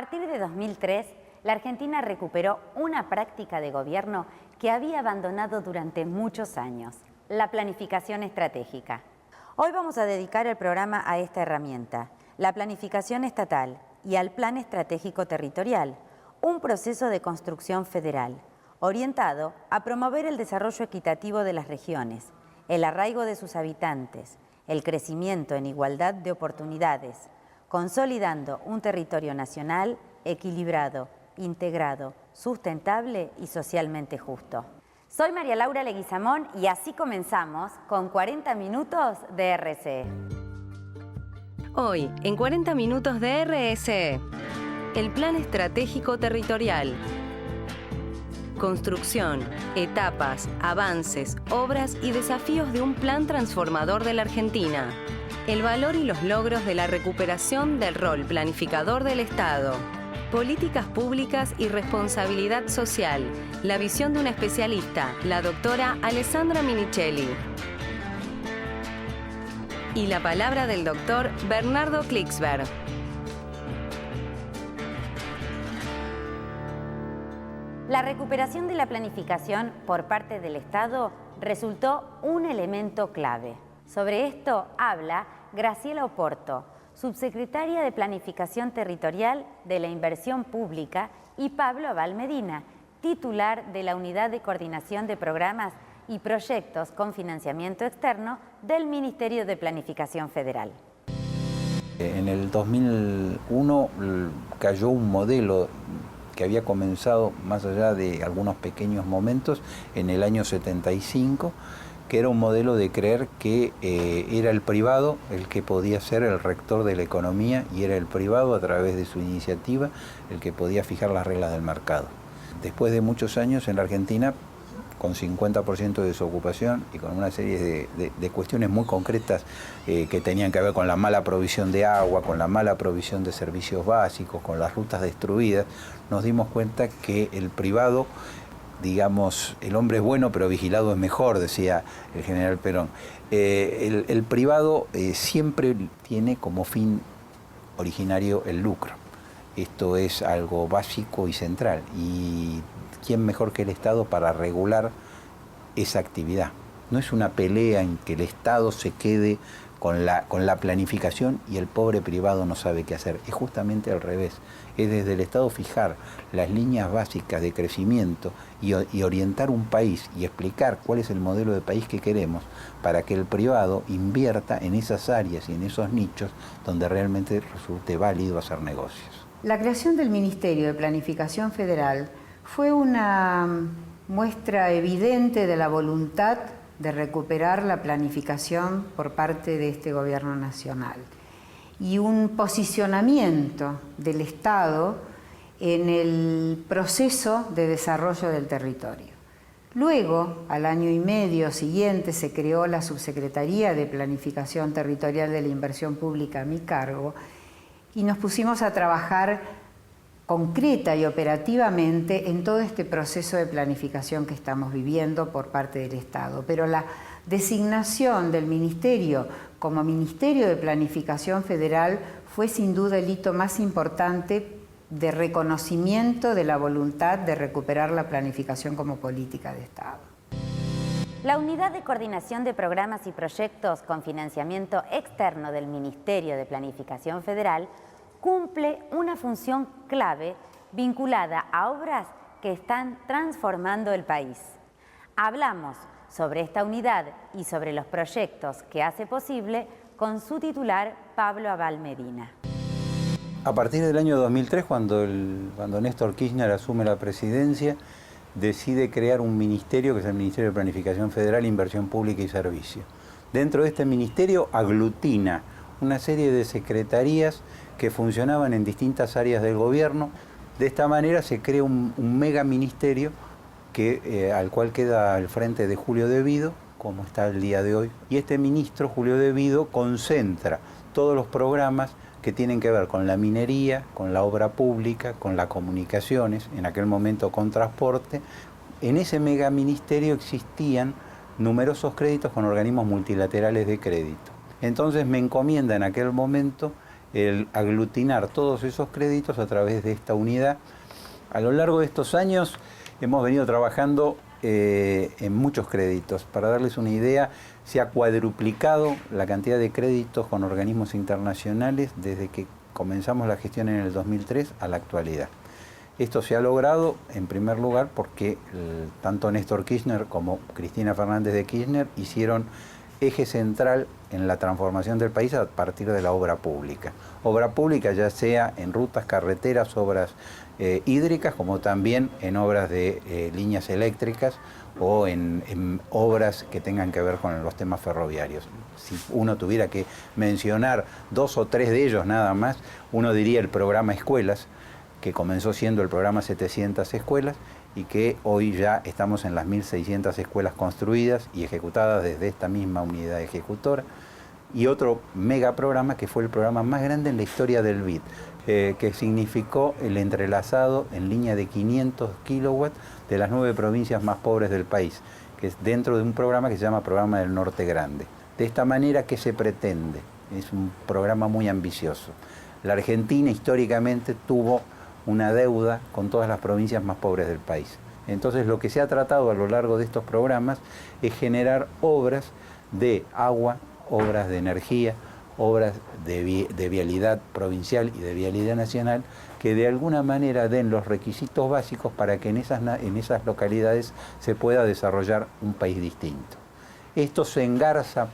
partir de 2003, la Argentina recuperó una práctica de gobierno que había abandonado durante muchos años, la planificación estratégica. Hoy vamos a dedicar el programa a esta herramienta, la planificación estatal y al Plan Estratégico Territorial, un proceso de construcción federal, orientado a promover el desarrollo equitativo de las regiones, el arraigo de sus habitantes, el crecimiento en igualdad de oportunidades, consolidando un territorio nacional equilibrado, integrado, sustentable y socialmente justo. Soy María Laura Leguizamón y así comenzamos con 40 minutos de RSE. Hoy, en 40 minutos de RSE, el Plan Estratégico Territorial. Construcción, etapas, avances, obras y desafíos de un plan transformador de la Argentina. El valor y los logros de la recuperación del rol planificador del Estado. Políticas públicas y responsabilidad social. La visión de una especialista, la doctora Alessandra Minichelli. Y la palabra del doctor Bernardo Klicksberg. La recuperación de la planificación por parte del Estado resultó un elemento clave. Sobre esto habla Graciela Oporto, subsecretaria de Planificación Territorial de la Inversión Pública, y Pablo Abal Medina, titular de la Unidad de Coordinación de Programas y Proyectos con Financiamiento Externo del Ministerio de Planificación Federal. En el 2001 cayó un modelo que había comenzado, más allá de algunos pequeños momentos, en el año 75, que era un modelo de creer que era el privado el que podía ser el rector de la economía y era el privado, a través de su iniciativa, el que podía fijar las reglas del mercado. Después de muchos años en la Argentina, con 50% de desocupación y con una serie de cuestiones muy concretas que tenían que ver con la mala provisión de agua, con la mala provisión de servicios básicos, con las rutas destruidas, nos dimos cuenta que el privado, digamos, el hombre es bueno pero vigilado es mejor, decía el general Perón. El privado siempre tiene como fin originario el lucro. Esto es algo básico y central. Y ¿quién mejor que el Estado para regular esa actividad? No es una pelea en que el Estado se quede con la planificación y el pobre privado no sabe qué hacer. Es justamente al revés. Es desde el Estado fijar las líneas básicas de crecimiento y orientar un país y explicar cuál es el modelo de país que queremos para que el privado invierta en esas áreas y en esos nichos donde realmente resulte válido hacer negocios. La creación del Ministerio de Planificación Federal fue una muestra evidente de la voluntad de recuperar la planificación por parte de este gobierno nacional y un posicionamiento del Estado en el proceso de desarrollo del territorio. Luego, al año y medio siguiente, se creó la Subsecretaría de Planificación Territorial de la Inversión Pública a mi cargo y nos pusimos a trabajar concreta y operativamente en todo este proceso de planificación que estamos viviendo por parte del Estado. Pero la designación del Ministerio como Ministerio de Planificación Federal fue sin duda el hito más importante de reconocimiento de la voluntad de recuperar la planificación como política de Estado. La Unidad de Coordinación de Programas y Proyectos con Financiamiento Externo del Ministerio de Planificación Federal cumple una función clave vinculada a obras que están transformando el país. Hablamos sobre esta unidad y sobre los proyectos que hace posible con su titular, Pablo Abal Medina. A partir del año 2003, cuando Néstor Kirchner asume la presidencia, decide crear un ministerio que es el Ministerio de Planificación Federal, Inversión Pública y Servicio. Dentro de este ministerio aglutina una serie de secretarías que funcionaban en distintas áreas del gobierno. De esta manera se crea un mega ministerio al cual queda al frente de Julio De Vido, como está el día de hoy. Y este ministro, Julio De Vido, concentra todos los programas que tienen que ver con la minería, con la obra pública, con las comunicaciones, en aquel momento con transporte. En ese megaministerio existían numerosos créditos con organismos multilaterales de crédito. Entonces me encomienda en aquel momento el aglutinar todos esos créditos a través de esta unidad. A lo largo de estos años hemos venido trabajando en muchos créditos. Para darles una idea, se ha cuadruplicado la cantidad de créditos con organismos internacionales desde que comenzamos la gestión en el 2003 a la actualidad. Esto se ha logrado, en primer lugar, porque tanto Néstor Kirchner como Cristina Fernández de Kirchner hicieron eje central en la transformación del país a partir de la obra pública. Obra pública ya sea en rutas, carreteras, obras hídricas, como también en obras de líneas eléctricas o en obras que tengan que ver con los temas ferroviarios. Si uno tuviera que mencionar 2 o 3 de ellos nada más, uno diría el programa Escuelas, que comenzó siendo el programa 700 escuelas y que hoy ya estamos en las 1.600 escuelas construidas y ejecutadas desde esta misma unidad ejecutora. Y otro megaprograma que fue el programa más grande en la historia del BID, que significó el entrelazado en línea de 500 kilowatts de las 9 provincias más pobres del país, que es dentro de un programa que se llama Programa del Norte Grande. De esta manera, ¿qué se pretende? Es un programa muy ambicioso. La Argentina históricamente tuvo una deuda con todas las provincias más pobres del país. Entonces, lo que se ha tratado a lo largo de estos programas es generar obras de agua, obras de energía, obras de vialidad provincial y de vialidad nacional, que de alguna manera den los requisitos básicos para que en esas localidades se pueda desarrollar un país distinto. Esto se engarza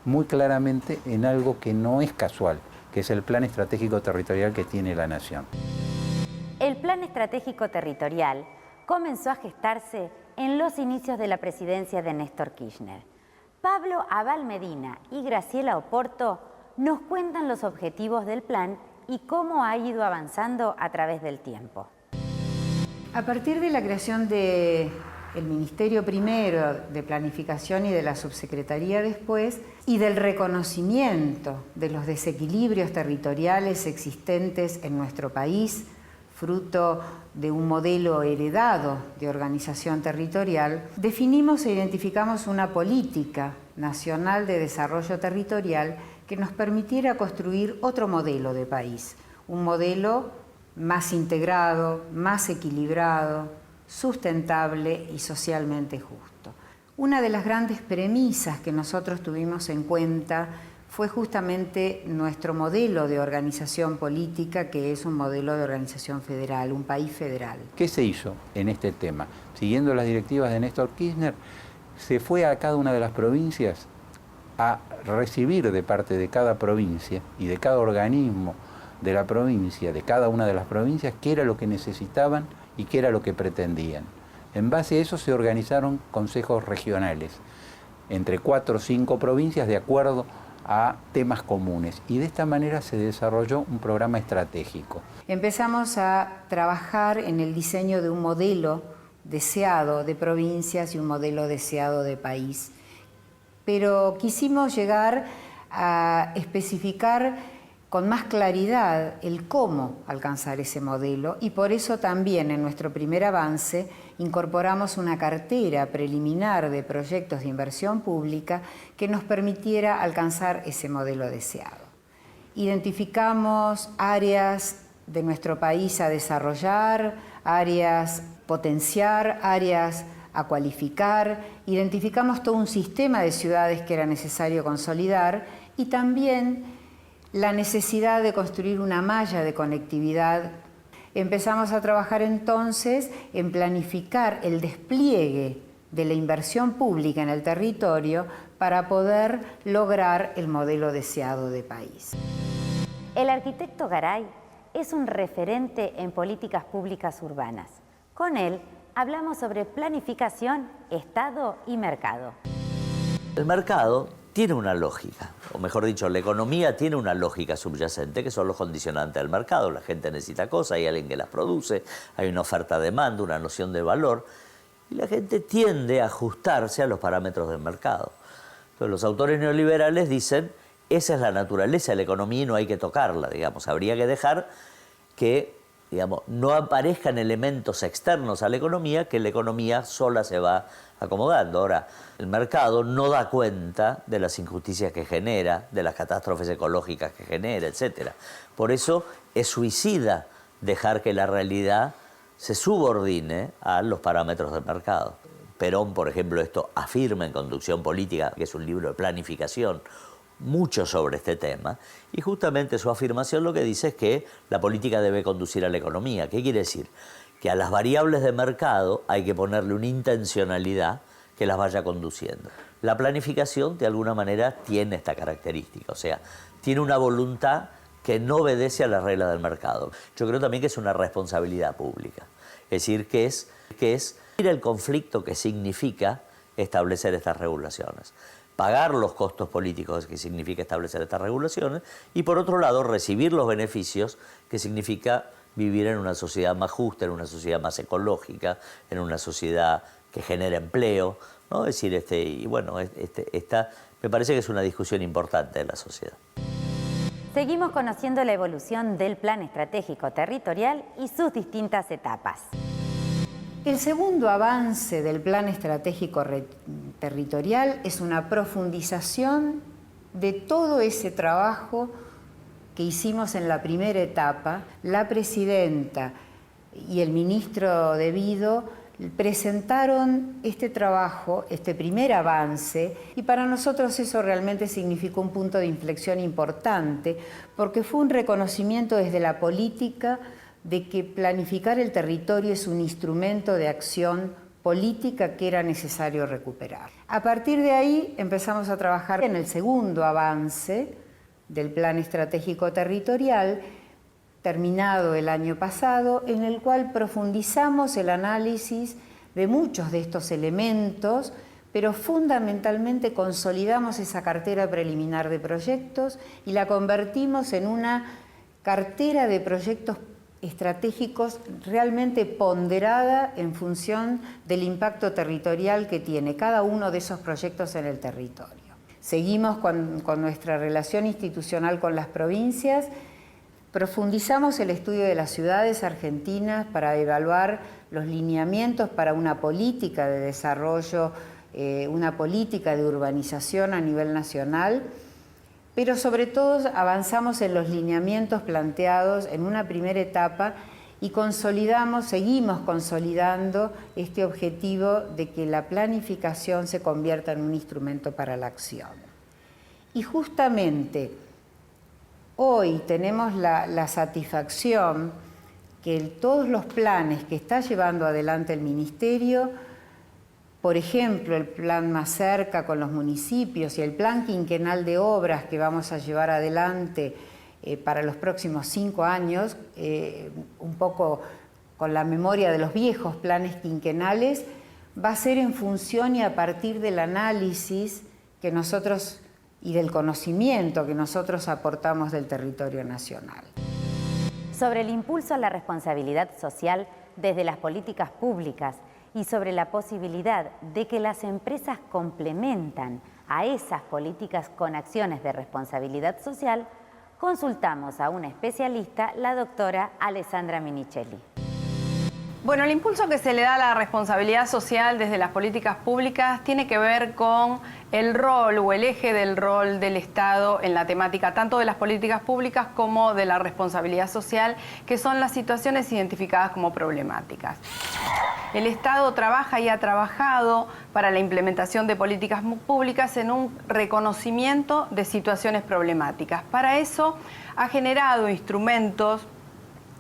muy claramente en algo que no es casual, que es el Plan Estratégico Territorial que tiene la Nación. El Plan Estratégico Territorial comenzó a gestarse en los inicios de la presidencia de Néstor Kirchner. Pablo Abal Medina y Graciela Oporto nos cuentan los objetivos del plan y cómo ha ido avanzando a través del tiempo. A partir de la creación del Ministerio primero de Planificación y de la Subsecretaría después, y del reconocimiento de los desequilibrios territoriales existentes en nuestro país, fruto de un modelo heredado de organización territorial, definimos e identificamos una política nacional de desarrollo territorial que nos permitiera construir otro modelo de país, un modelo más integrado, más equilibrado, sustentable y socialmente justo. Una de las grandes premisas que nosotros tuvimos en cuenta fue justamente nuestro modelo de organización política, que es un modelo de organización federal, un país federal. ¿Qué se hizo en este tema? Siguiendo las directivas de Néstor Kirchner, se fue a cada una de las provincias a recibir de parte de cada provincia y de cada organismo de la provincia, de cada una de las provincias, qué era lo que necesitaban y qué era lo que pretendían. En base a eso se organizaron consejos regionales, entre 4 o 5 provincias de acuerdo a temas comunes, y de esta manera se desarrolló un programa estratégico. Empezamos a trabajar en el diseño de un modelo deseado de provincias y un modelo deseado de país, pero quisimos llegar a especificar con más claridad el cómo alcanzar ese modelo, y por eso también en nuestro primer avance incorporamos una cartera preliminar de proyectos de inversión pública que nos permitiera alcanzar ese modelo deseado. Identificamos áreas de nuestro país a desarrollar, áreas a potenciar, áreas a cualificar, identificamos todo un sistema de ciudades que era necesario consolidar y también la necesidad de construir una malla de conectividad. Empezamos a trabajar entonces en planificar el despliegue de la inversión pública en el territorio para poder lograr el modelo deseado de país. El arquitecto Garay es un referente en políticas públicas urbanas. Con él hablamos sobre planificación, Estado y mercado. El mercado tiene una lógica, o mejor dicho, la economía tiene una lógica subyacente, que son los condicionantes del mercado. La gente necesita cosas, hay alguien que las produce, hay una oferta-demanda, una noción de valor, y la gente tiende a ajustarse a los parámetros del mercado. Entonces, los autores neoliberales dicen, esa es la naturaleza de la economía y no hay que tocarla, digamos. Habría que dejar que, digamos, no aparezcan elementos externos a la economía, que la economía sola se va acomodando. Ahora, el mercado no da cuenta de las injusticias que genera, de las catástrofes ecológicas que genera, etc. Por eso es suicida dejar que la realidad se subordine a los parámetros del mercado. Perón, por ejemplo, esto afirma en Conducción Política, que es un libro de planificación, mucho sobre este tema, y justamente su afirmación lo que dice es que la política debe conducir a la economía. ¿Qué quiere decir? Que a las variables de mercado hay que ponerle una intencionalidad que las vaya conduciendo. La planificación, de alguna manera, tiene esta característica, o sea, tiene una voluntad que no obedece a las reglas del mercado. Yo creo también que es una responsabilidad pública, es decir, que es el conflicto que significa establecer estas regulaciones, pagar los costos políticos que significa establecer estas regulaciones y, por otro lado, recibir los beneficios que significa vivir en una sociedad más justa, en una sociedad más ecológica, en una sociedad que genera empleo, ¿no? Es decir, y bueno, esta me parece que es una discusión importante de la sociedad. Seguimos conociendo la evolución del Plan Estratégico Territorial y sus distintas etapas. El segundo avance del Plan Estratégico Territorial es una profundización de todo ese trabajo que hicimos en la primera etapa. La presidenta y el ministro de Vido presentaron este trabajo, este primer avance, y para nosotros eso realmente significó un punto de inflexión importante, porque fue un reconocimiento desde la política de que planificar el territorio es un instrumento de acción política que era necesario recuperar. A partir de ahí empezamos a trabajar en el segundo avance del Plan Estratégico Territorial, terminado el año pasado, en el cual profundizamos el análisis de muchos de estos elementos, pero fundamentalmente consolidamos esa cartera preliminar de proyectos y la convertimos en una cartera de proyectos estratégicos realmente ponderada en función del impacto territorial que tiene cada uno de esos proyectos en el territorio. Seguimos con nuestra relación institucional con las provincias, profundizamos el estudio de las ciudades argentinas para evaluar los lineamientos para una política de desarrollo, una política de urbanización a nivel nacional, pero sobre todo avanzamos en los lineamientos planteados en una primera etapa y seguimos consolidando este objetivo de que la planificación se convierta en un instrumento para la acción. Y justamente hoy tenemos la satisfacción que todos los planes que está llevando adelante el Ministerio, por ejemplo, el plan Más Cerca con los municipios y el plan quinquenal de obras que vamos a llevar adelante para los próximos 5 años, un poco con la memoria de los viejos planes quinquenales, va a ser en función y a partir del análisis que nosotros y del conocimiento que nosotros aportamos del territorio nacional. Sobre el impulso a la responsabilidad social desde las políticas públicas y sobre la posibilidad de que las empresas complementan a esas políticas con acciones de responsabilidad social, consultamos a una especialista, la doctora Alessandra Minichelli. Bueno, el impulso que se le da a la responsabilidad social desde las políticas públicas tiene que ver con el rol o el eje del rol del Estado en la temática tanto de las políticas públicas como de la responsabilidad social, que son las situaciones identificadas como problemáticas. El Estado trabaja y ha trabajado para la implementación de políticas públicas en un reconocimiento de situaciones problemáticas. Para eso ha generado instrumentos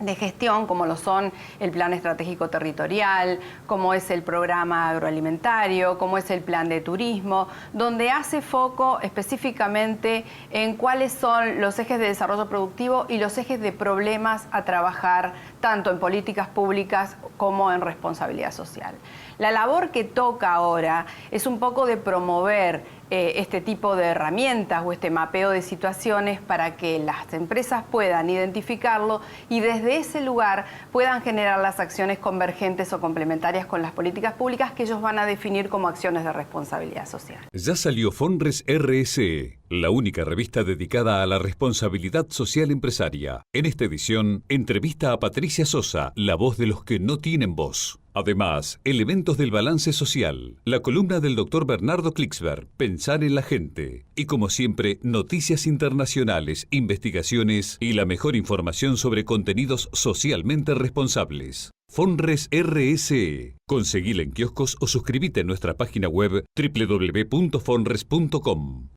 de gestión, como lo son el Plan Estratégico Territorial, como es el Programa Agroalimentario, como es el Plan de Turismo, donde hace foco específicamente en cuáles son los ejes de desarrollo productivo y los ejes de problemas a trabajar tanto en políticas públicas como en responsabilidad social. La labor que toca ahora es un poco de promover este tipo de herramientas o este mapeo de situaciones para que las empresas puedan identificarlo y desde ese lugar puedan generar las acciones convergentes o complementarias con las políticas públicas que ellos van a definir como acciones de responsabilidad social. Ya salió Fonres RSE, la única revista dedicada a la responsabilidad social empresaria. En esta edición, entrevista a Patricia Sosa, la voz de los que no tienen voz. Además, elementos del balance social, la columna del Dr. Bernardo Klicksberg, Pensar en la gente. Y como siempre, noticias internacionales, investigaciones y la mejor información sobre contenidos socialmente responsables. Fonres RSE. Conseguila en kioscos o suscríbete en nuestra página web www.fonres.com.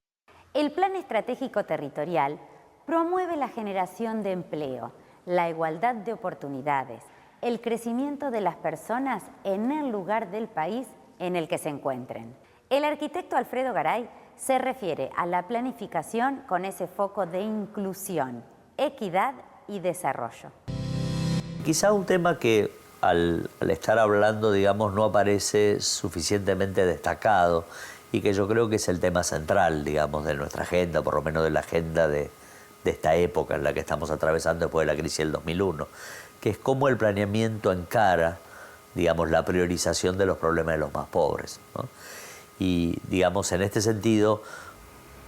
El Plan Estratégico Territorial promueve la generación de empleo, la igualdad de oportunidades, el crecimiento de las personas en el lugar del país en el que se encuentren. El arquitecto Alfredo Garay se refiere a la planificación con ese foco de inclusión, equidad y desarrollo. Quizá un tema que al estar hablando, digamos, no aparece suficientemente destacado y que yo creo que es el tema central, digamos, de nuestra agenda, por lo menos de la agenda de esta época en la que estamos atravesando después de la crisis del 2001, que es cómo el planeamiento encara, digamos, la priorización de los problemas de los más pobres, ¿no? Y, digamos, en este sentido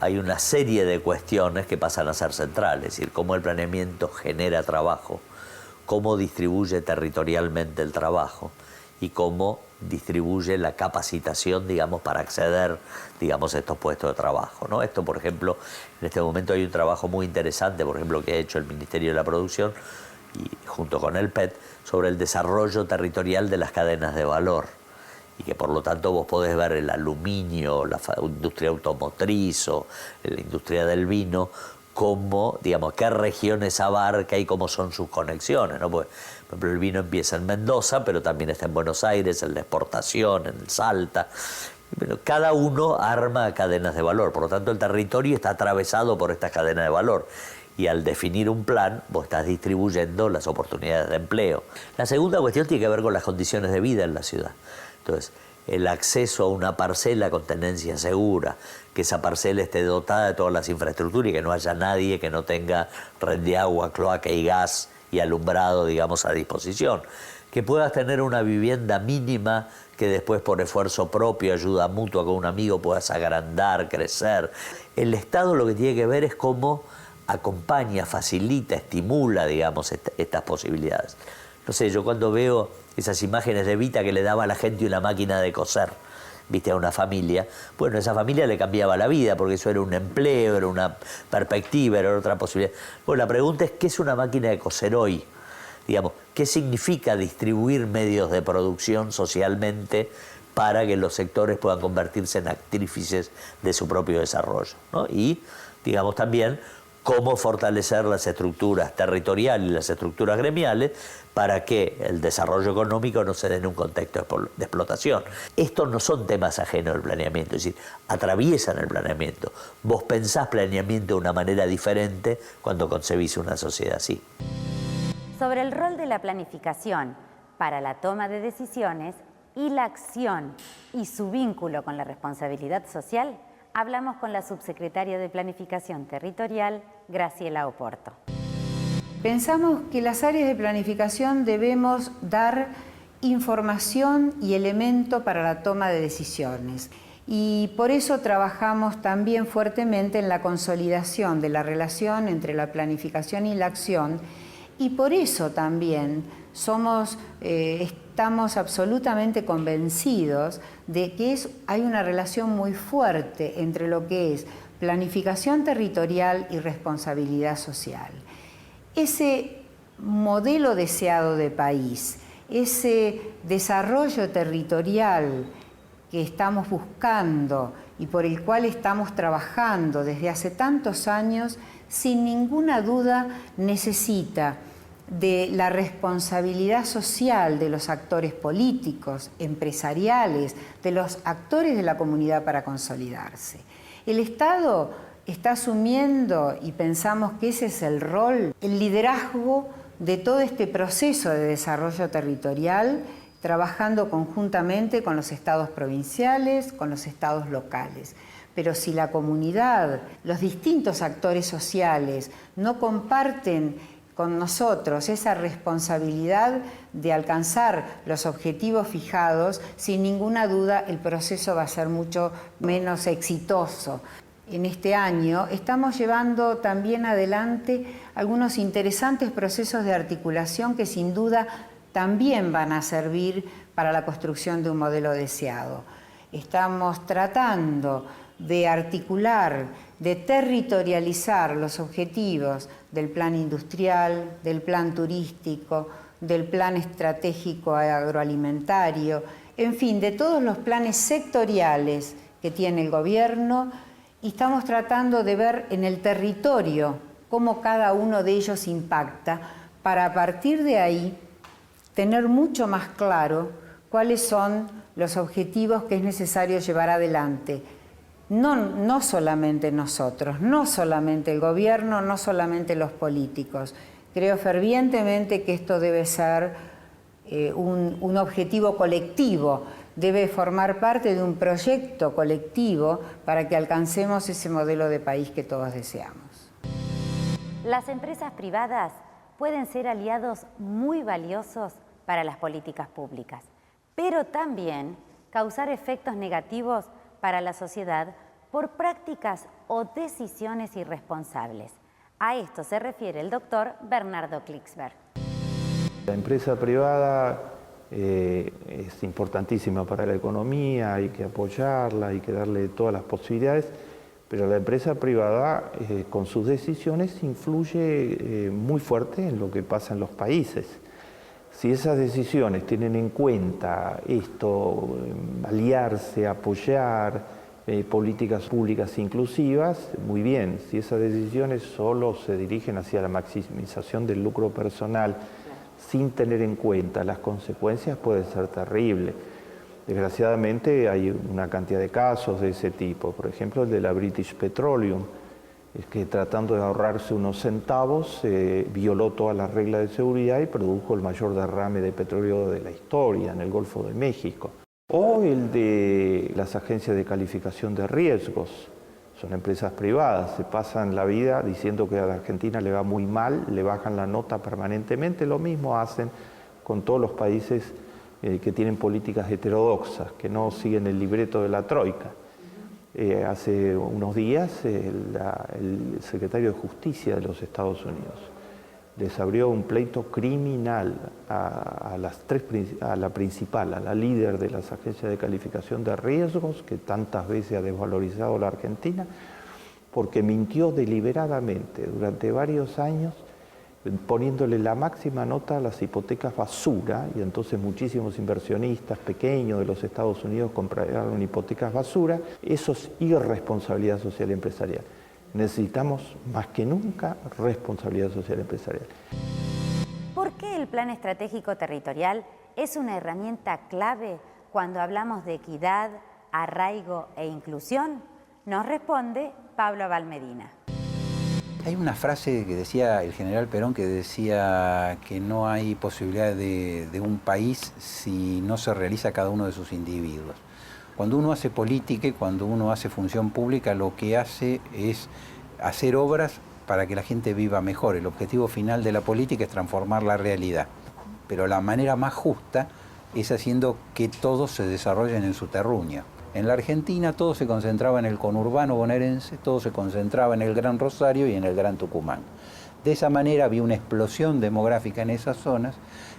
hay una serie de cuestiones que pasan a ser centrales, es decir, cómo el planeamiento genera trabajo, cómo distribuye territorialmente el trabajo y cómo distribuye la capacitación, digamos, para acceder, digamos, a estos puestos de trabajo, ¿no? Esto, por ejemplo, en este momento hay un trabajo muy interesante, por ejemplo, que ha hecho el Ministerio de la Producción y junto con el PET, sobre el desarrollo territorial de las cadenas de valor. Y que por lo tanto vos podés ver el aluminio, la industria automotriz o la industria del vino, cómo, digamos, qué regiones abarca y cómo son sus conexiones, ¿no? Porque, por ejemplo, el vino empieza en Mendoza, pero también está en Buenos Aires, en la exportación, en Salta. Pero cada uno arma cadenas de valor, por lo tanto el territorio está atravesado por estas cadenas de valor. Y al definir un plan, vos estás distribuyendo las oportunidades de empleo. La segunda cuestión tiene que ver con las condiciones de vida en la ciudad. Entonces, el acceso a una parcela con tenencia segura, que esa parcela esté dotada de todas las infraestructuras y que no haya nadie que no tenga red de agua, cloaca y gas y alumbrado, digamos, a disposición. Que puedas tener una vivienda mínima que después por esfuerzo propio, ayuda mutua con un amigo, puedas agrandar, crecer. El Estado lo que tiene que ver es cómo acompaña, facilita, estimula, digamos, estas posibilidades. No sé, yo cuando veo esas imágenes de Evita que le daba a la gente una máquina de coser, viste, a una familia, bueno, esa familia le cambiaba la vida porque eso era un empleo, era una perspectiva, era otra posibilidad. Bueno, la pregunta es, ¿qué es una máquina de coser hoy? Digamos, ¿qué significa distribuir medios de producción socialmente para que los sectores puedan convertirse en artífices de su propio desarrollo, ¿no? Y, digamos, también cómo fortalecer las estructuras territoriales y las estructuras gremiales para que el desarrollo económico no se dé en un contexto de explotación. Estos no son temas ajenos al planeamiento, es decir, atraviesan el planeamiento. Vos pensás planeamiento de una manera diferente cuando concebís una sociedad así. Sobre el rol de la planificación para la toma de decisiones y la acción y su vínculo con la responsabilidad social, hablamos con la subsecretaria de Planificación Territorial, Graciela Oporto. Pensamos que las áreas de planificación debemos dar información y elemento para la toma de decisiones. Y por eso trabajamos también fuertemente en la consolidación de la relación entre la planificación y la acción. Y por eso también estamos absolutamente convencidos de que hay una relación muy fuerte entre lo que es planificación territorial y responsabilidad social. Ese modelo deseado de país, ese desarrollo territorial que estamos buscando y por el cual estamos trabajando desde hace tantos años, sin ninguna duda necesita de la responsabilidad social de los actores políticos, empresariales, de los actores de la comunidad para consolidarse. El Estado está asumiendo, y pensamos que ese es el rol, el liderazgo de todo este proceso de desarrollo territorial, trabajando conjuntamente con los estados provinciales, con los estados locales. Pero si la comunidad, los distintos actores sociales no comparten con nosotros esa responsabilidad de alcanzar los objetivos fijados, sin ninguna duda el proceso va a ser mucho menos exitoso. En este año estamos llevando también adelante algunos interesantes procesos de articulación que sin duda también van a servir para la construcción de un modelo deseado. Estamos tratando de articular, de territorializar los objetivos del plan industrial, del plan turístico, del plan estratégico agroalimentario, en fin, de todos los planes sectoriales que tiene el gobierno, y estamos tratando de ver en el territorio cómo cada uno de ellos impacta, para a partir de ahí tener mucho más claro cuáles son los objetivos que es necesario llevar adelante. No solamente nosotros, no solamente el gobierno, no solamente los políticos. Creo fervientemente que esto debe ser un objetivo colectivo, debe formar parte de un proyecto colectivo para que alcancemos ese modelo de país que todos deseamos. Las empresas privadas pueden ser aliados muy valiosos para las políticas públicas, pero también causar efectos negativos para la sociedad por prácticas o decisiones irresponsables. A esto se refiere el doctor Bernardo Klicksberg. La empresa privada es importantísima para la economía, hay que apoyarla, hay que darle todas las posibilidades, pero la empresa privada con sus decisiones influye muy fuerte en lo que pasa en los países. Si esas decisiones tienen en cuenta esto, aliarse, apoyar políticas públicas inclusivas, muy bien. Si esas decisiones solo se dirigen hacia la maximización del lucro personal, sin tener en cuenta las consecuencias, puede ser terrible. Desgraciadamente hay una cantidad de casos de ese tipo. Por ejemplo, el de la British Petroleum, es que tratando de ahorrarse unos centavos, violó todas las reglas de seguridad y produjo el mayor derrame de petróleo de la historia en el Golfo de México. O el de las agencias de calificación de riesgos. Son empresas privadas, se pasan la vida diciendo que a la Argentina le va muy mal, le bajan la nota permanentemente. Lo mismo hacen con todos los países que tienen políticas heterodoxas, que no siguen el libreto de la troika. Hace unos días el secretario de Justicia de los Estados Unidos les abrió un pleito criminal a la principal, a la líder de las agencias de calificación de riesgos, que tantas veces ha desvalorizado la Argentina, porque mintió deliberadamente durante varios años, poniéndole la máxima nota a las hipotecas basura, y entonces muchísimos inversionistas pequeños de los Estados Unidos compraron hipotecas basura. Eso es irresponsabilidad social empresarial. Necesitamos más que nunca responsabilidad social empresarial. ¿Por qué el Plan Estratégico Territorial es una herramienta clave cuando hablamos de equidad, arraigo e inclusión? Nos responde Pablo Valmedina. Hay una frase que decía el general Perón, que decía que no hay posibilidad de un país si no se realiza cada uno de sus individuos. Cuando uno hace política y cuando uno hace función pública, lo que hace es hacer obras para que la gente viva mejor. El objetivo final de la política es transformar la realidad. Pero la manera más justa es haciendo que todos se desarrollen en su terruño. En la Argentina todo se concentraba en el conurbano bonaerense, todo se concentraba en el Gran Rosario y en el Gran Tucumán. De esa manera había una explosión demográfica en esas zonas,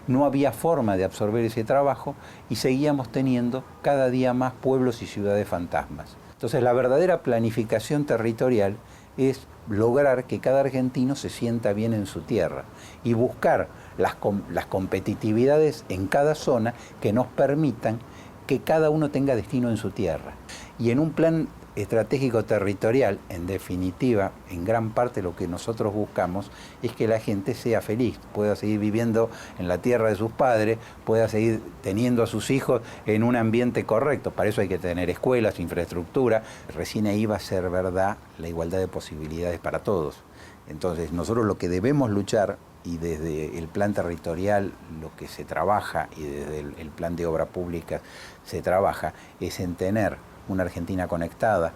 no había forma de absorber ese trabajo y seguíamos teniendo cada día más pueblos y ciudades fantasmas. Entonces la verdadera planificación territorial es lograr que cada argentino se sienta bien en su tierra y buscar las competitividades en cada zona que nos permitan que cada uno tenga destino en su tierra. Y en un plan estratégico territorial, en definitiva, en gran parte lo que nosotros buscamos es que la gente sea feliz, pueda seguir viviendo en la tierra de sus padres, pueda seguir teniendo a sus hijos en un ambiente correcto. Para eso hay que tener escuelas, infraestructura. Recién ahí va a ser verdad la igualdad de posibilidades para todos. Entonces, nosotros lo que debemos luchar, y desde el plan territorial lo que se trabaja, y desde el plan de obra pública se trabaja, es en tener una Argentina conectada,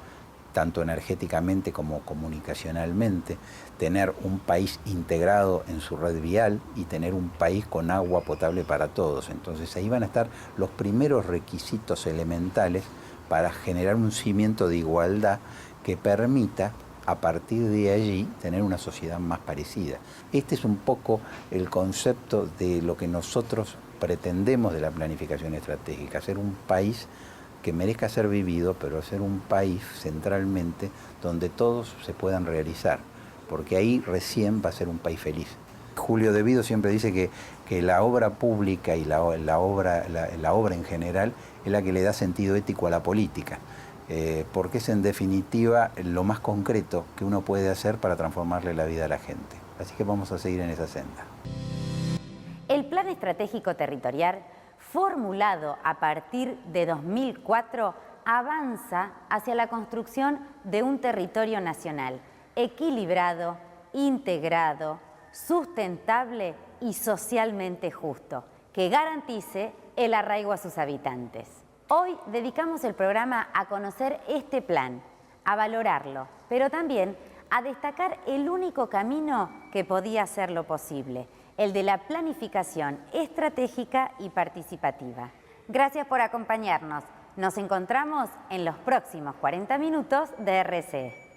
tanto energéticamente como comunicacionalmente, tener un país integrado en su red vial y tener un país con agua potable para todos. Entonces ahí van a estar los primeros requisitos elementales para generar un cimiento de igualdad que permita a partir de allí tener una sociedad más parecida. Este es un poco el concepto de lo que nosotros pretendemos de la planificación estratégica, ser un país que merezca ser vivido, pero ser un país centralmente donde todos se puedan realizar, porque ahí recién va a ser un país feliz. Julio De Vido siempre dice que la obra pública y la obra en general es la que le da sentido ético a la política, porque es en definitiva lo más concreto que uno puede hacer para transformarle la vida a la gente. Así que vamos a seguir en esa senda. El Plan Estratégico Territorial, formulado a partir de 2004, avanza hacia la construcción de un territorio nacional equilibrado, integrado, sustentable y socialmente justo, que garantice el arraigo a sus habitantes. Hoy dedicamos el programa a conocer este plan, a valorarlo, pero también a destacar el único camino que podía hacerlo posible, el de la planificación estratégica y participativa. Gracias por acompañarnos. Nos encontramos en los próximos 40 minutos de RCE.